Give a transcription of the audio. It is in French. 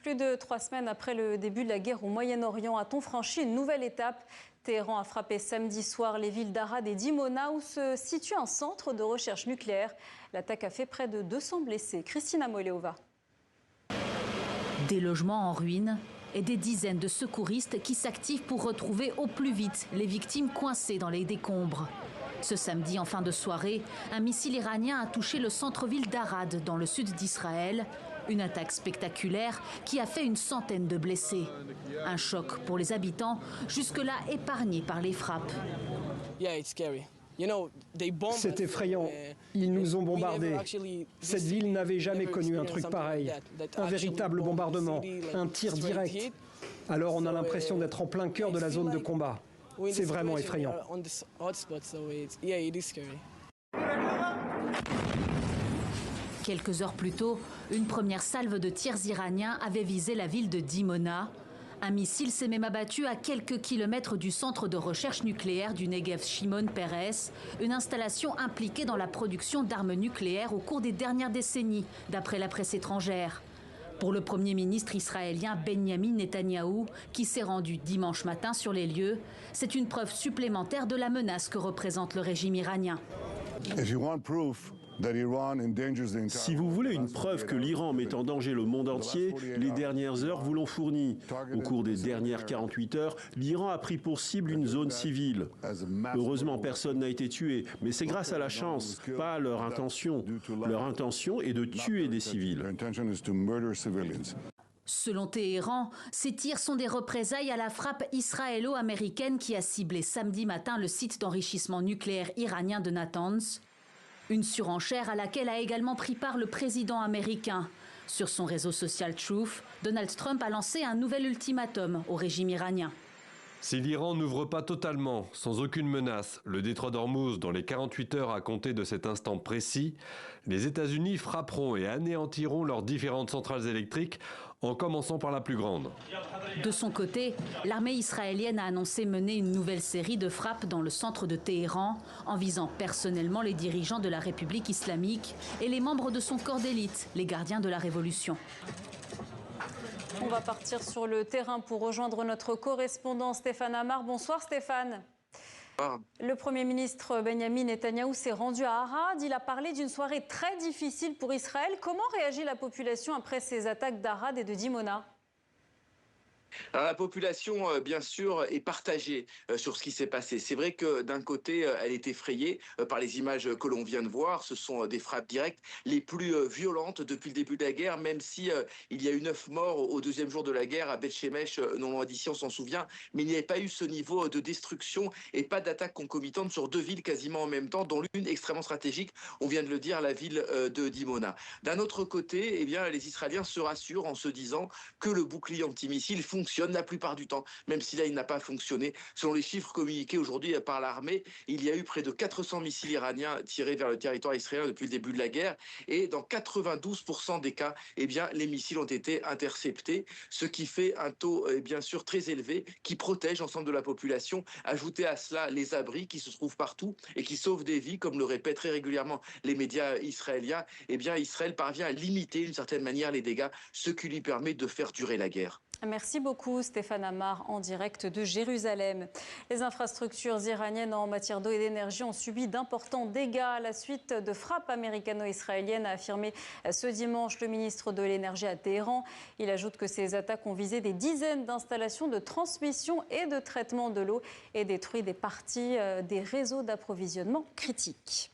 Plus de 3 semaines après le début de la guerre au Moyen-Orient, a-t-on franchi une nouvelle étape? Téhéran a frappé samedi soir les villes d'Arad et d'Imona où se situe un centre de recherche nucléaire. L'attaque a fait près de 200 blessés. Christina Moleova. Des logements en ruine et des dizaines de secouristes qui s'activent pour retrouver au plus vite les victimes coincées dans les décombres. Ce samedi, en fin de soirée, un missile iranien a touché le centre-ville d'Arad, dans le sud d'Israël. Une attaque spectaculaire qui a fait une centaine de blessés. Un choc pour les habitants, jusque-là épargnés par les frappes. C'est effrayant. Ils nous ont bombardés. Cette ville n'avait jamais connu un truc pareil. Un véritable bombardement, un tir direct. Alors on a l'impression d'être en plein cœur de la zone de combat. C'est vraiment effrayant. Quelques heures plus tôt, une première salve de tirs iraniens avait visé la ville de Dimona. Un missile s'est même abattu à quelques kilomètres du centre de recherche nucléaire du Negev Shimon Peres, une installation impliquée dans la production d'armes nucléaires au cours des dernières décennies, d'après la presse étrangère. Pour le Premier ministre israélien Benjamin Netanyahou, qui s'est rendu dimanche matin sur les lieux, c'est une preuve supplémentaire de la menace que représente le régime iranien. Si vous voulez une preuve que l'Iran met en danger le monde entier, les dernières heures vous l'ont fourni. Au cours des dernières 48 heures, l'Iran a pris pour cible une zone civile. Heureusement, personne n'a été tué, mais c'est grâce à la chance, pas à leur intention. Leur intention est de tuer des civils. Selon Téhéran, ces tirs sont des représailles à la frappe israélo-américaine qui a ciblé samedi matin le site d'enrichissement nucléaire iranien de Natanz. Une surenchère à laquelle a également pris part le président américain. Sur son réseau social Truth, Donald Trump a lancé un nouvel ultimatum au régime iranien. Si l'Iran n'ouvre pas totalement, sans aucune menace, le détroit d'Ormuz dans les 48 heures à compter de cet instant précis, les États-Unis frapperont et anéantiront leurs différentes centrales électriques, en commençant par la plus grande. De son côté, l'armée israélienne a annoncé mener une nouvelle série de frappes dans le centre de Téhéran, en visant personnellement les dirigeants de la République islamique et les membres de son corps d'élite, les gardiens de la révolution. On va partir sur le terrain pour rejoindre notre correspondant Stéphane Amar. Bonsoir Stéphane. Le Premier ministre Benjamin Netanyahou s'est rendu à Arad. Il a parlé d'une soirée très difficile pour Israël. Comment réagit la population après ces attaques d'Arad et de Dimona ? Alors, la population, bien sûr, est partagée sur ce qui s'est passé. C'est vrai que d'un côté, elle est effrayée par les images que l'on vient de voir. Ce sont des frappes directes les plus violentes depuis le début de la guerre, même si il y a eu 9 morts au deuxième jour de la guerre à Beth Shemesh, non loin d'ici, on s'en souvient. Mais il n'y avait pas eu ce niveau de destruction et pas d'attaque concomitante sur 2 villes quasiment en même temps, dont l'une extrêmement stratégique, on vient de le dire, la ville de Dimona. D'un autre côté, eh bien, les Israéliens se rassurent en se disant que le bouclier antimissile fonctionne la plupart du temps, même si là il n'a pas fonctionné. Selon les chiffres communiqués aujourd'hui par l'armée, il y a eu près de 400 missiles iraniens tirés vers le territoire israélien depuis le début de la guerre, et dans 92% des cas, eh bien, les missiles ont été interceptés, ce qui fait un taux bien sûr très élevé qui protège l'ensemble de la population. Ajoutez à cela les abris qui se trouvent partout et qui sauvent des vies, comme le répètent très régulièrement les médias israéliens. Eh bien, Israël parvient à limiter d'une certaine manière les dégâts, ce qui lui permet de faire durer la guerre. Merci beaucoup Stéphane Amar en direct de Jérusalem. Les infrastructures iraniennes en matière d'eau et d'énergie ont subi d'importants dégâts à la suite de frappes américano-israéliennes, a affirmé ce dimanche le ministre de l'Énergie à Téhéran. Il ajoute que ces attaques ont visé des dizaines d'installations de transmission et de traitement de l'eau et détruit des parties des réseaux d'approvisionnement critiques.